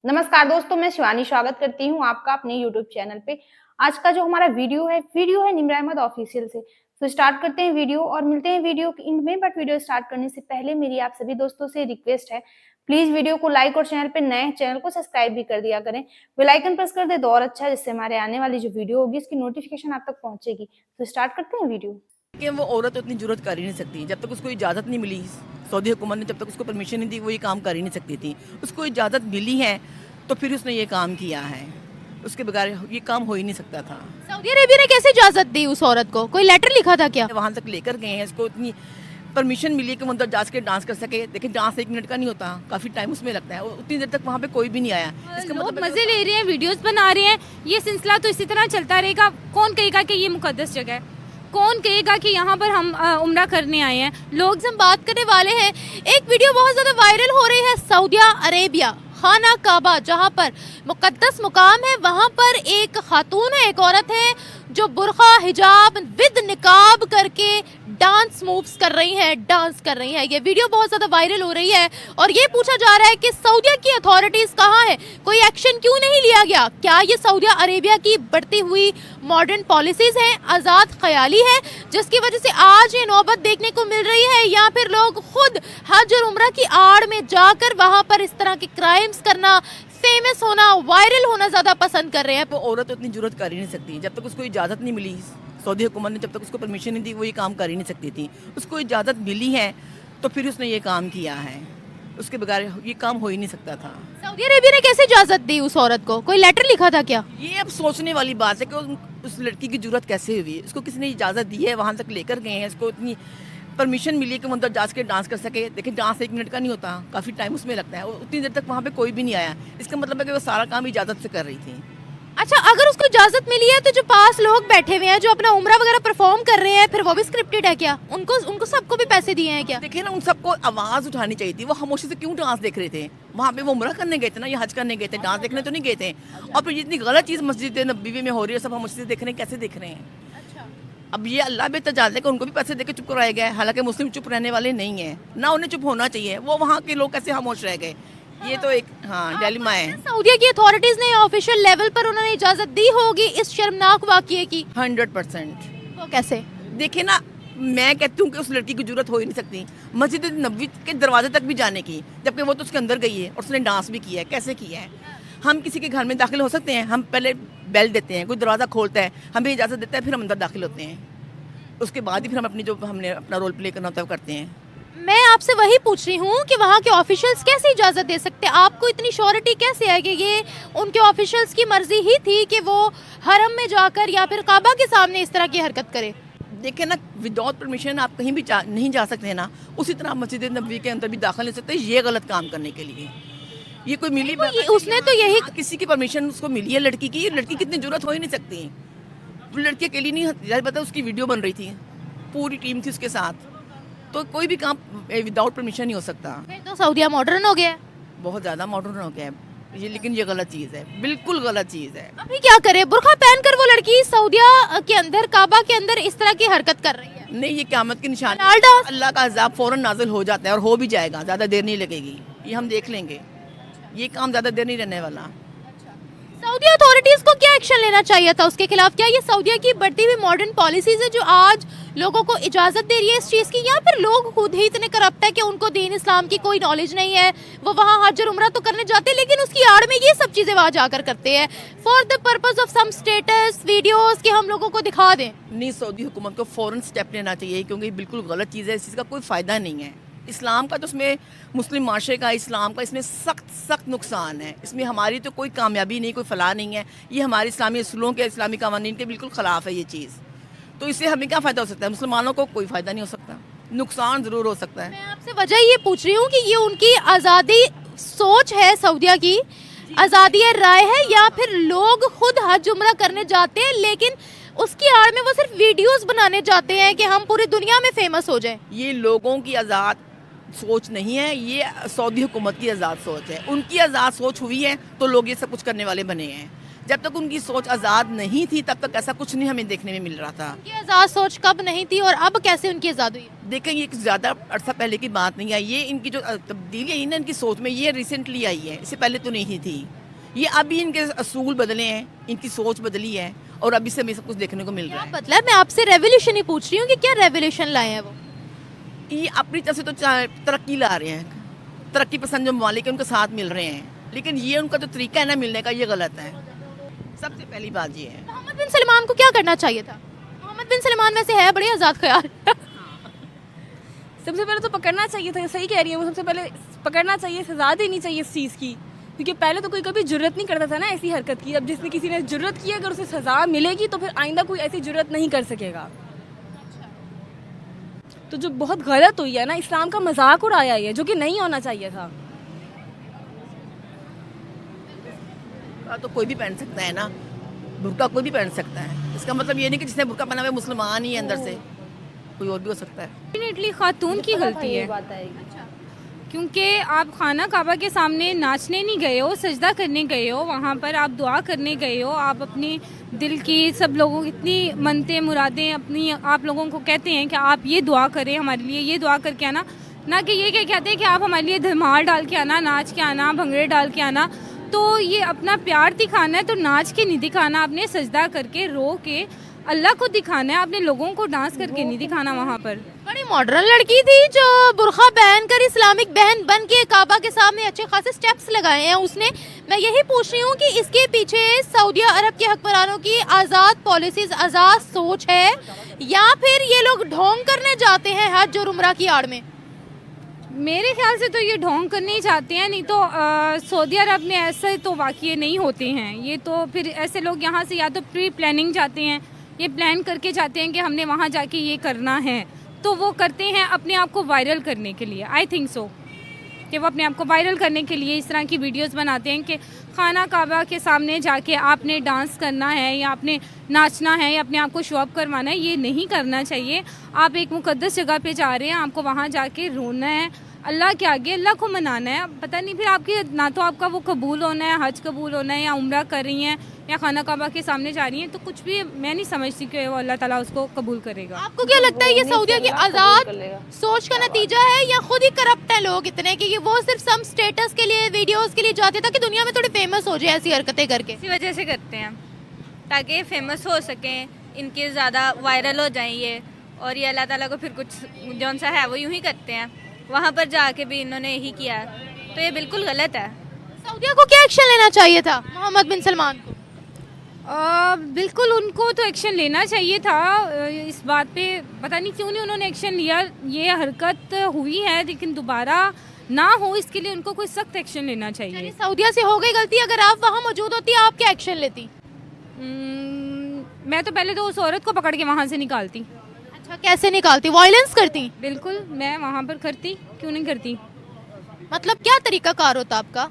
नमस्कार दोस्तों, मैं शिवानी स्वागत करती हूँ आपका अपने यूट्यूब चैनल पे। आज का जो हमारा वीडियो है निम्र अहमद ऑफिशियल से। तो स्टार्ट करते हैं वीडियो और मिलते हैं वीडियो के एंड में। बट वीडियो स्टार्ट करने से पहले मेरी आप सभी दोस्तों से रिक्वेस्ट है, प्लीज़ वीडियो को लाइक और चैनल पे नए चैनल को सब्सक्राइब भी कर दिया करें। बेल आइकन प्रेस कर दें तो और अच्छा है, जिससे हमारे आने वाली जो वीडियो होगी इसकी नोटिफिकेशन आप तक पहुँचेगी। तो स्टार्ट करते हैं वीडियो। कि वो औरत उतनी जुर्रत कर ही नहीं सकती जब तक उसको इजाज़त नहीं मिली। सऊदी हुकूमत ने जब तक उसको परमिशन नहीं दी वो ये काम कर ही नहीं सकती थी। उसको इजाज़त मिली है तो फिर उसने ये काम किया है, उसके बगैर ये काम हो ही नहीं सकता था। सऊदी अरेबिया ने कैसे इजाजत दी उस औरत को? कोई लेटर लिखा था क्या? वहाँ तक लेकर गए हैं, इसको इतनी परमिशन मिली कि वो अंदर जा के डांस कर सके। देखिए डांस 1 मिनट का नहीं होता, काफ़ी टाइम उसमें लगता है। उतनी देर तक वहाँ पे कोई भी नहीं आया। इसका लोग मतलब मजे ले रहे हैं, वीडियोस बना रहे हैं, ये सिलसिला तो इसी तरह चलता रहेगा। कौन कहेगा कि ये मुकद्दस जगह है? कौन कहेगा कि यहाँ पर हम उम्रा करने आए हैं? लोग हम बात करने वाले हैं। एक वीडियो बहुत ज्यादा वायरल हो रही है, सऊदी अरेबिया खाना काबा जहाँ पर मुकद्दस मुकाम है, वहाँ पर एक खातून है, एक औरत है जो बुरखा हिजाब विद निकाब करके डांस मूव्स कर रही है, डांस कर रही है। ये वीडियो बहुत ज्यादा वायरल हो रही है और ये पूछा जा रहा है कि सऊदी की अथॉरिटीज कहाँ है, कोई एक्शन क्यों नहीं लिया गया? क्या ये सऊदी अरेबिया की बढ़ती हुई मॉडर्न पॉलिसीज हैं, आज़ाद ख्याली है, जिसकी वजह से आज ये नौबत देखने को मिल रही है, या फिर लोग खुद हज और उम्रा की आड़ में जाकर वहाँ पर इस तरह के क्राइम्स करना, फेमस होना, वायरल होना ज्यादा पसंद कर रहे हैं? वो औरत उतनी जुर्रत कर ही नहीं सकती जब तक उसको इजाज़त नहीं मिली। सऊदी हुकूमत ने जब तक उसको परमिशन नहीं दी वो ये काम कर ही नहीं सकती थी। उसको इजाज़त मिली है तो फिर उसने ये काम किया है, उसके बगैर ये काम हो ही नहीं सकता था। सऊदी अरेबिया ने कैसे इजाजत दी उस औरत को? कोई लेटर लिखा था क्या? ये अब सोचने वाली बात है कि उस लड़की की जरूरत कैसे हुई। उसको किसी ने इजाज़त दी है, वहाँ तक लेकर गए हैं, उसको इतनी परमिशन मिली है कि वो अंदर जा के डांस कर सके। देखिए डांस 1 मिनट का नहीं होता, काफ़ी टाइम उसमें लगता है। उतनी देर तक वहाँ पे कोई भी नहीं आया। इसका मतलब है कि वो सारा काम इजाज़त से कर रही थी। अच्छा, अगर उसको इजाजत मिली है तो जो पास लोग बैठे हुए हैं जो अपना उम्रा वगैरह परफॉर्म कर रहे हैं, फिर वो भी स्क्रिप्टेड है क्या? उनको सबको भी पैसे दिए हैं क्या? देखिए ना, उन सबको आवाज़ उठानी चाहिए थी। वो खामोशी से क्यों डांस देख रहे थे? वहाँ पे वो उम्रा करने गए थे ना, या हज करने गए थे, डांस देखने तो नहीं गए थे। और फिर इतनी गलत चीज़ मस्जिद नबी में हो रही है, सब खामोशी से देख रहे हैं, कैसे देख रहे हैं? अब ये अल्लाह बेहतर जानते हैं कि उनको भी पैसे देके चुप कराया गया है। हालांकि मुस्लिम चुप रहने वाले नहीं है ना, उन्हें चुप होना चाहिए। वो वहाँ के लोग कैसे खामोश रह गए? ये तो एक डिलेमा है। सऊदी की अथॉरिटीज ने ऑफिशियल लेवल पर उन्होंने इजाजत दी होगी इस शर्मनाक वाकये की। 100%। वो कैसे? देखिए ना, मैं कहती हूँ कि उस लड़की की जरूरत हो ही नहीं सकती मस्जिद नबवी के दरवाजे तक भी जाने की, जबकि वो तो उसके अंदर गई है और उसने डांस भी किया है। कैसे किया है? हम किसी के घर में दाखिल हो सकते हैं? हम पहले बेल देते हैं, कोई दरवाज़ा खोलता है, हमें इजाज़त देता है, फिर हम अंदर दाखिल होते हैं। उसके बाद ही फिर हम हमने अपना रोल प्ले करना होता है, करते हैं। मैं आपसे वही पूछ रही हूँ कि वहाँ के ऑफिशियल्स कैसे इजाजत दे सकते हैं? आपको इतनी श्योरिटी कैसे है कि ये उनके ऑफिशियल्स की मर्जी ही थी कि वो हरम में जाकर या फिर काबा के सामने इस तरह की हरकत करे? देखिए ना, विदाउट परमिशन आप कहीं भी नहीं जा सकते हैं ना, उसी तरह मस्जिद नबवी के अंदर भी दाखिल नहीं सकते ये गलत काम करने के लिए। ये कोई मिली उसने तो यही किसी की परमिशन उसको मिली है लड़की की। लड़की कितनी जरूरत हो ही नहीं सकती। लड़की अकेली नहीं, यार पता, उसकी वीडियो बन रही थी, पूरी टीम थी उसके साथ। तो कोई भी काम विदाउट परमिशन नहीं हो सकता। फिर तो सऊदिया मॉडर्न हो गया है। बहुत ज़्यादा मॉडर्न हो गया है ये, लेकिन ये गलत चीज़ है, बिल्कुल गलत चीज़ है। अभी क्या करे? बुर्खा पहनकर वो लड़की सऊदिया के अंदर, काबा के अंदर इस तरह की हरकत कर रही है। नहीं, ये क़यामत की निशानी। डांस। अल्लाह का अज़ाब फौरन नाजिल हो जाता है और हो भी जाएगा, ज़्यादा देर नहीं लगेगी। ये हम देख लेंगे, ये काम ज़्यादा देर नहीं रहने वाला। सऊदी अथॉरिटीज को क्या एक्शन लेना चाहिए था उसके खिलाफ? क्या ये सऊदिया की बढ़ती हुई मॉडर्न पॉलिसीज है जो आज लोगों को इजाजत दे रही है इस चीज की, या फिर लोग खुद ही इतने करप्ट है कि उनको दीन इस्लाम की कोई नॉलेज नहीं है? वो वहाँ हज और उम्रा तो करने जाते हैं, लेकिन उसकी आड़ में ये सब चीजें वहाँ जाकर करते हैं for the purpose of some status videos कि हम लोगों को दिखा दें। नहीं, सऊदी हुकूमत को फौरन स्टेप लेना चाहिए, क्योंकि बिल्कुल गलत चीज़ है। इस चीज़ का कोई फ़ायदा नहीं है। इस्लाम का तो उसमें, मुस्लिम माशरे का, इस्लाम का इसमें सख्त नुकसान है। इसमें हमारी तो कोई कामयाबी नहीं, कोई फलाह नहीं है। ये हमारे इस्लामी असूलों के, इस्लामी कानून के बिल्कुल ख़िलाफ़ है ये चीज़। तो इससे हमें क्या फ़ायदा हो सकता है? मुसलमानों को कोई फ़ायदा नहीं हो सकता, नुकसान ज़रूर हो सकता है। मैं आपसे वजह ये पूछ रही हूँ कि ये उनकी आज़ादी सोच है, सऊदिया की आज़ादी राय है, या फिर लोग खुद हज उम्रा करने जाते हैं लेकिन उसकी आड़ में वो सिर्फ वीडियोस बनाने जाते हैं कि हम पूरी दुनिया में फेमस हो जाएं? ये लोगों की आज़ाद सोच नहीं है, ये सऊदी हुकूमत की आज़ाद सोच है। उनकी आज़ाद सोच हुई है तो लोग ये सब कुछ करने वाले बने हैं। जब तक उनकी सोच आज़ाद नहीं थी तब तक ऐसा कुछ नहीं हमें देखने में मिल रहा था। उनकी आज़ाद सोच कब नहीं थी और अब कैसे उनकी आज़ाद हुई? देखें, ये ज़्यादा अरसा पहले की बात नहीं है। ये इनकी जो तब्दीली आई ना इनकी सोच में, ये रिसेंटली आई है, इससे पहले तो नहीं थी। ये अभी इनके असूल बदले हैं, इनकी सोच बदली है और अभी से हमें सब कुछ देखने को मिल रहा है। मतलब मैं आपसे रेवोल्यूशन ही पूछ रही हूँ कि क्या रेवोल्यूशन लाए हैं वो? ये अपनी तरफ से तो तरक्की ला रहे हैं, तरक्की पसंद जो ममालिक है उनके साथ मिल रहे हैं, लेकिन ये उनका जो तरीका है ना मिलने का, ये गलत है। सबसे पहली बात ये है। मोहम्मद बिन सलमान को क्या करना चाहिए था? मोहम्मद बिन सलमान वैसे है बड़े आज़ाद ख्याल। सबसे पहले तो पकड़ना चाहिए था, सही कह रही है वो, सबसे पहले पकड़ना चाहिए, सजा देनी चाहिए इस चीज़ की, क्योंकि पहले तो कोई कभी जुर्रत नहीं करता था ना ऐसी हरकत की। अब जिसने किसी ने जुर्रत की, अगर उसे सजा मिलेगी तो फिर आइंदा कोई ऐसी जुर्रत नहीं कर सकेगा। तो जो बहुत गलत हुई है ना, इस्लाम का मजाक उड़ाया है, जो कि नहीं होना चाहिए था। तो कोई भी पहन सकता है ना, बुर्का कोई भी पहन सकता है। इसका मतलब ये नहीं कि जिसने बुर्का पहना हुआ है मुसलमान ही है अंदर से, कोई और भी हो सकता है। डेफिनेटली खातून की गलती है, बात आएगी। क्योंकि आप खाना काबा के सामने नाचने नहीं गए हो, सजदा करने गए हो, वहाँ पर आप दुआ करने गए हो। आप अपने दिल की, सब लोगों की इतनी मनते मुरादें अपनी आप लोगों को कहते हैं कि आप ये दुआ करें हमारे लिए, ये दुआ करके आना, ना कि ये क्या कहते हैं कि आप हमारे लिए धमाल डाल के आना, नाच के आना, भंगड़े डाल के आना। तो ये अपना प्यार दिखाना है तो नाच के नहीं दिखाना, आपने सजदा करके रो के अल्लाह को दिखाना है, आपने लोगों को डांस करके नहीं दिखाना वहाँ पर। बड़ी मॉडर्न लड़की थी जो बुरखा पहन कर इस्लामिक बहन बन के काबा के सामने अच्छे खासे स्टेप्स लगाए हैं उसने। मैं यही पूछ रही हूँ कि इसके पीछे सऊदी अरब के हुक्मरानों की आज़ाद पॉलिसीज, आज़ाद सोच है, या फिर ये लोग ढोंग करने जाते हैं हज और उम्रा की आड़ में? मेरे ख्याल से तो ये ढोंग करने ही चाहते हैं, नहीं तो सऊदी अरब में ऐसे तो वाक़ये नहीं होते हैं। ये तो फिर ऐसे लोग यहाँ से या तो प्री प्लानिंग जाते हैं, ये प्लान करके जाते हैं कि हमने वहाँ जाके ये करना है, तो वो करते हैं अपने आप को वायरल करने के लिए। आई थिंक सो कि वो अपने आप को वायरल करने के लिए इस तरह की वीडियोस बनाते हैं कि खाना काबा के सामने जाके आपने डांस करना है या आपने नाचना है या अपने आप को शो अप करवाना है। ये नहीं करना चाहिए। आप एक मुकद्दस जगह पे जा रहे हैं, आपको वहाँ जाके रोना है, अल्लाह के आगे अल्लाह को मनाना है। पता नहीं फिर आपके ना तो आपका वो कबूल होना है, हज कबूल होना है, या उम्रा कर रही हैं या खाना काबा के सामने जा रही हैं, तो कुछ भी मैं नहीं समझती कि वो अल्लाह ताला उसको कबूल करेगा। आपको क्या लगता है ये सऊदिया की आज़ाद सोच का नतीजा है या खुद ही करप्ट है लोग इतने कि वो सिर्फ सम स्टेटस के लिए, वीडियोस के लिए जाते ताकि दुनिया में थोड़ी फेमस हो जाए ऐसी हरकतें करके? इसी वजह से करते हैं ताकि फेमस हो सकें, इनके ज़्यादा वायरल हो जाएं ये, और ये अल्लाह ताला को फिर कुछ जौन सा है वो यूं ही करते हैं। वहाँ पर जाके भी इन्होंने यही किया, तो ये बिल्कुल गलत है। सऊदिया को क्या एक्शन लेना चाहिए था मोहम्मद बिन सलमान को? बिल्कुल उनको तो एक्शन लेना चाहिए था इस बात पे। पता नहीं क्यों नहीं उन्होंने एक्शन लिया। ये हरकत हुई है लेकिन दोबारा ना हो इसके लिए उनको कोई सख्त एक्शन लेना चाहिए। सऊदिया से हो गई गलती, अगर आप वहाँ मौजूद होती आप क्या एक्शन लेती? मैं तो पहले तो उस औरत को पकड़ के वहाँ से निकालती। अच्छा, कैसे निकालती? वायलेंस करती? बिल्कुल मैं वहाँ पर करती, क्यों नहीं करती। मतलब क्या तरीका कार होता आपका?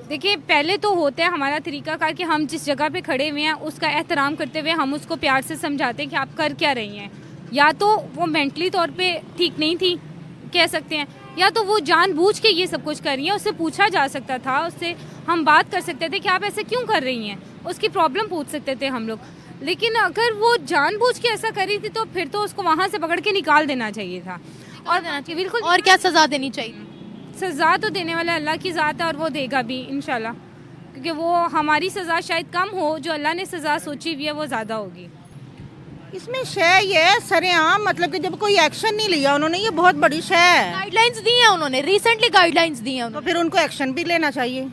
देखिए पहले तो होता है हमारा तरीका कार कि हम जिस जगह पे खड़े हुए हैं उसका एहतराम करते हुए हम उसको प्यार से समझाते हैं कि आप कर क्या रही हैं। या तो वो मेंटली तौर पे ठीक नहीं थी कह सकते हैं, या तो वो जानबूझ के ये सब कुछ कर रही है। उससे पूछा जा सकता था, उससे हम बात कर सकते थे कि आप ऐसे क्यों कर रही हैं, उसकी प्रॉब्लम पूछ सकते थे हम लोग। लेकिन अगर वो जानबूझ के ऐसा कर रही थी तो फिर तो उसको वहाँ से पकड़ के निकाल देना चाहिए था। और बिल्कुल। और क्या सज़ा देनी चाहिए? सज़ा तो देने वाला अल्लाह की ज़ात है और वो देगा भी इंशाल्लाह, क्योंकि वो हमारी सज़ा शायद कम हो, जो अल्लाह ने सज़ा सोची हुई है वो ज़्यादा होगी। इसमें शय ये सरेआम, मतलब कि जब कोई एक्शन नहीं लिया उन्होंने, ये बहुत बड़ी शय है। गाइडलाइंस दी हैं उन्होंने, रिसेंटली गाइडलाइंस दी हैं तो उन्होंने। फिर उनको एक्शन भी लेना चाहिए,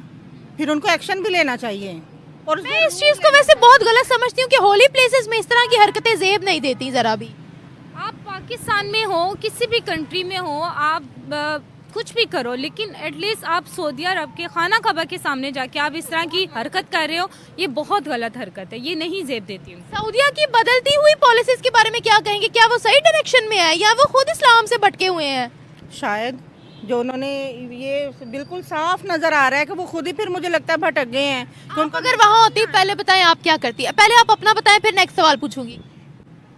फिर उनको एक्शन भी लेना चाहिए। और मैं इस चीज़ को वैसे बहुत गलत समझती हूँ कि होली प्लेसेस में इस तरह की हरकतें जेब नहीं देती ज़रा भी। आप पाकिस्तान में हो, किसी भी कंट्री में हो, आप कुछ भी करो, लेकिन एटलीस्ट आप सऊदी अरब के खाना काबा के सामने जाके आप इस तरह की हरकत कर रहे हो, ये बहुत गलत हरकत है, ये नहीं जेब देती हूँ। सऊदिया की बदलती हुई पॉलिसीज के बारे में क्या कहेंगे? क्या वो सही डायरेक्शन में है या वो खुद इस्लाम से भटके हुए हैं? शायद जो उन्होंने, ये बिल्कुल साफ नजर आ रहा है कि वो खुद ही फिर मुझे लगता है भटक गए हैं। आप अगर वहाँ होती, पहले बताएं आप क्या करती है? पहले आप अपना बताएं फिर नेक्स्ट सवाल पूछूंगी।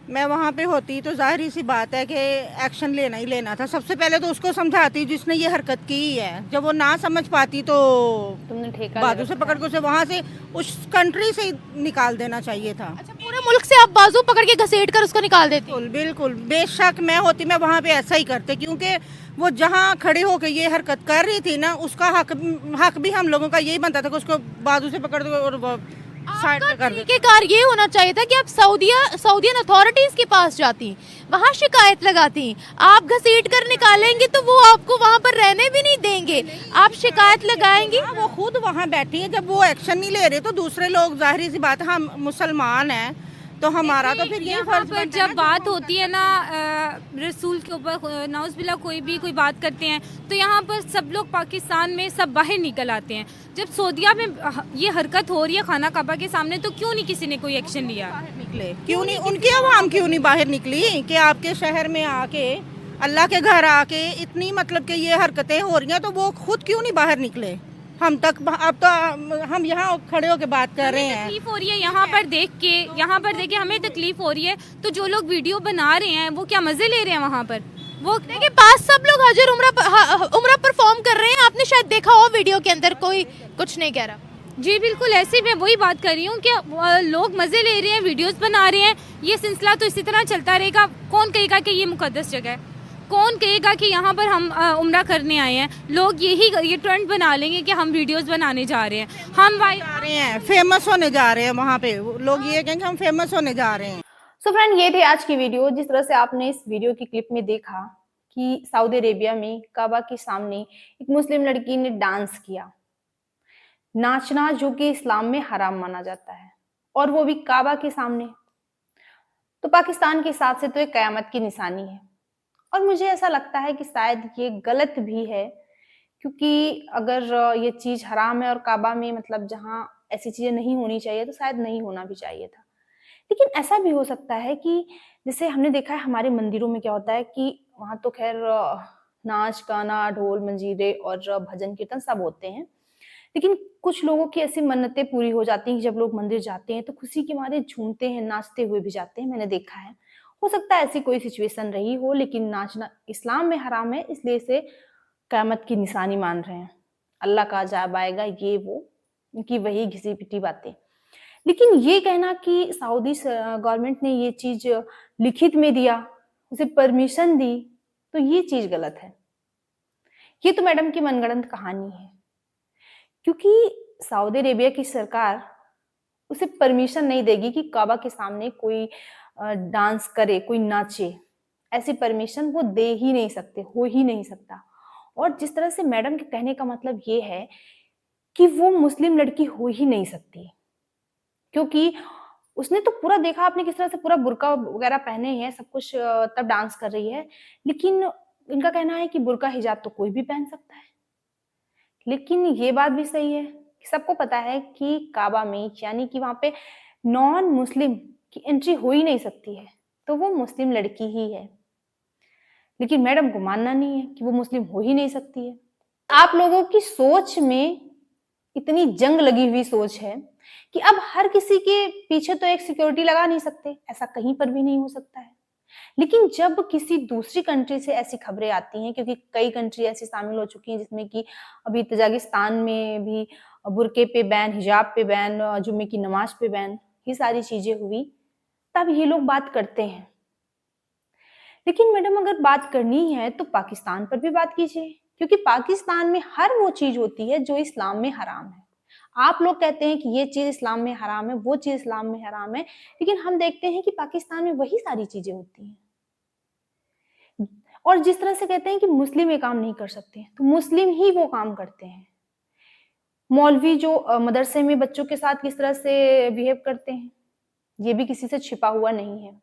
मैं वहाँ पे होती तो जाहिर सी बात है कि एक्शन लेना ही लेना था। सबसे पहले तो उसको समझाती जिसने ये हरकत की है। जब वो ना समझ पाती तो तुमने ठेका बाजू ले से रखा पकड़ के उसे वहाँ से उस कंट्री से ही निकाल देना चाहिए था। अच्छा, पूरे मुल्क से आप बाजू पकड़ के घसीट कर उसको निकाल देती? बिल्कुल बिल्कुल, बेशक मैं होती मैं वहाँ पे ऐसा ही करते, क्योंकि वो जहाँ खड़े होकर ये हरकत कर रही थी ना, उसका हक भी हम लोगों का यही बनता था कि उसको बाजू से पकड़ दो और साइड में कर दो। तरीकेकार ये होना चाहिए था कि आप सऊदियन अथॉरिटीज के पास जाती, वहाँ शिकायत लगाती। आप घसीट कर निकालेंगे तो वो आपको वहाँ पर रहने भी नहीं देंगे। आप शिकायत लगाएंगी। हाँ, वो खुद वहाँ बैठी है। जब वो एक्शन नहीं ले रहे तो दूसरे लोग, जाहिर सी बात है, हम मुसलमान हैं तो हमारा तो फिर यही यहाँ फर्ज पर बनता है जब ना बात होती है ना रसूल के ऊपर, नाउज़बिल्ला कोई बात करते हैं तो यहाँ पर सब लोग पाकिस्तान में सब बाहर निकल आते हैं। जब सऊदिया में ये हरकत हो रही है खाना काबा के सामने, तो क्यों नहीं किसी ने कोई एक्शन लिया? निकले क्यों नहीं, उनकी आवाम क्यों नहीं बाहर निकली कि आपके शहर में आके, अल्लाह के घर आके इतनी मतलब कि ये हरकतें हो रही हैं, तो वो खुद क्यों नहीं बाहर निकले? हम तक अब तो हम यहाँ खड़े होकर बात कर रहे हैं। तकलीफ हो रही है यहाँ पर देख के हमें तकलीफ हो रही है। तो जो लोग वीडियो बना रहे हैं वो क्या मजे ले रहे हैं वहाँ पर? वो देखिए, पास सब लोग हजर उम्रा परफॉर्म कर रहे हैं। आपने शायद देखा हो वीडियो के अंदर, कोई कुछ नहीं कह रहा। जी बिल्कुल, ऐसे मैं वही बात कर रही हूँ कि लोग मजे ले रहे हैं, वीडियोस बना रहे हैं। ये सिलसिला तो इसी तरह चलता रहेगा। कौन कहेगा कि ये मुकद्दस जगह है? कौन कहेगा कि यहाँ पर हम उम्रा करने आए हैं? लोग ये ट्रेंड बना लेंगे कि हम वीडियोस बनाने जा रहे हैं, हम जा रहे हैं, फेमस होने जा रहे हैं। वहाँ पे लोग ये कहेंगे हम फेमस होने जा रहे हैं। सो फ्रेंड, ये थी आज की वीडियो। जिस तरह से आपने इस वीडियो की क्लिप में देखा कि सऊदी अरेबिया में काबा के सामने एक मुस्लिम लड़की ने डांस किया, नाचना जो कि इस्लाम में हराम माना जाता है, और वो भी काबा के सामने। तो पाकिस्तान के हिसाब से तो एक कयामत की निशानी है। और मुझे ऐसा लगता है कि शायद ये गलत भी है, क्योंकि अगर ये चीज हराम है और काबा में मतलब जहाँ ऐसी चीजें नहीं होनी चाहिए, तो शायद नहीं होना भी चाहिए था। लेकिन ऐसा भी हो सकता है कि जैसे हमने देखा है हमारे मंदिरों में क्या होता है कि वहां तो खैर नाच गाना, ढोल मंजीरे और भजन कीर्तन सब होते हैं, लेकिन कुछ लोगों की ऐसी मन्नतें पूरी हो जाती हैं कि जब लोग मंदिर जाते हैं तो खुशी के मारे झूमते हैं, नाचते हुए भी जाते हैं। मैंने देखा है। हो सकता है ऐसी कोई सिचुएशन रही हो, लेकिन नाचना इस्लाम में हराम है, इसलिए इसे क़यामत की निशानी मान रहे हैं। अल्लाह का अज़ाब आएगा, ये वो इनकी वही घिसी पिटी बातें। लेकिन ये कहना कि सऊदी गवर्नमेंट ने ये चीज लिखित में दिया, उसे परमिशन दी, तो ये चीज गलत है। ये तो मैडम की मनगढ़ंत कहानी है, क्योंकि सऊदी अरेबिया की सरकार उसे परमिशन नहीं देगी कि काबा के सामने कोई डांस करे, कोई नाचे। ऐसी परमिशन वो दे ही नहीं सकते, हो ही नहीं सकता। और जिस तरह से मैडम के कहने का मतलब ये है कि वो मुस्लिम लड़की हो ही नहीं सकती, क्योंकि उसने तो पूरा देखा आपने किस तरह से पूरा बुर्का वगैरह पहने हैं, सब कुछ तब डांस कर रही है। लेकिन इनका कहना है कि बुर्का हिजाब तो कोई भी पहन सकता है। लेकिन ये बात भी सही है कि सबको पता है कि काबा में, यानी कि वहां पे नॉन मुस्लिम की एंट्री हो ही नहीं सकती है, तो वो मुस्लिम लड़की ही है। लेकिन मैडम को मानना नहीं है कि वो मुस्लिम हो ही नहीं सकती है। आप लोगों की सोच में इतनी जंग लगी हुई सोच है कि अब हर किसी के पीछे तो एक सिक्योरिटी लगा नहीं सकते, ऐसा कहीं पर भी नहीं हो सकता है। लेकिन जब किसी दूसरी कंट्री से ऐसी खबरें आती हैं, क्योंकि कई कंट्री ऐसी शामिल हो चुकी हैं जिसमें कि अभी तजाकिस्तान में भी बुरके पे बैन, हिजाब पे बैन, जुम्मे की नमाज पे बैन, ये सारी चीजें हुई, तब ये लोग बात करते हैं। लेकिन मैडम अगर बात करनी है तो पाकिस्तान पर भी बात कीजिए, क्योंकि पाकिस्तान में हर वो चीज होती है जो इस्लाम में हराम है। आप लोग कहते हैं कि ये चीज इस्लाम में हराम है, वो चीज इस्लाम में हराम है, लेकिन हम देखते हैं कि पाकिस्तान में वही सारी चीजें होती हैं। और जिस तरह से कहते हैं कि मुस्लिम ये काम नहीं कर सकते, तो मुस्लिम ही वो काम करते हैं। मौलवी जो मदरसे में बच्चों के साथ किस तरह से बिहेव करते हैं, ये भी किसी से छिपा हुआ नहीं है।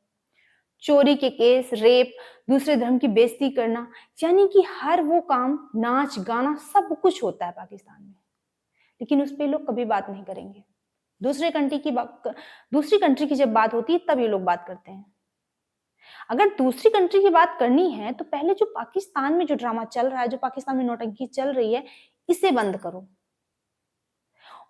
चोरी के केस, रेप, दूसरे धर्म की बेइज्जती करना, यानी कि हर वो काम, नाच गाना, सब कुछ होता है पाकिस्तान में। लेकिन उस पे लोग कभी बात नहीं करेंगे। दूसरी कंट्री की जब बात होती है तब ये लोग बात करते हैं। अगर दूसरी कंट्री की बात करनी है तो पहले जो पाकिस्तान में जो ड्रामा चल रहा है, जो पाकिस्तान में नौटंकी चल रही है, इसे बंद करो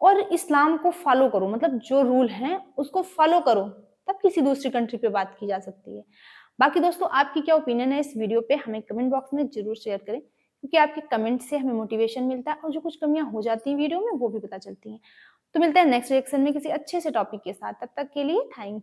और इस्लाम को फॉलो करो। मतलब जो रूल हैं उसको फॉलो करो, तब किसी दूसरी कंट्री पे बात की जा सकती है। बाकी दोस्तों, आपकी क्या ओपिनियन है इस वीडियो पे, हमें कमेंट बॉक्स में जरूर शेयर करें, क्योंकि आपके कमेंट से हमें मोटिवेशन मिलता है और जो कुछ कमियां हो जाती हैं वीडियो में वो भी पता चलती हैं। तो मिलते हैं नेक्स्ट रिएक्शन में किसी अच्छे से टॉपिक के साथ। तब तक के लिए थैंक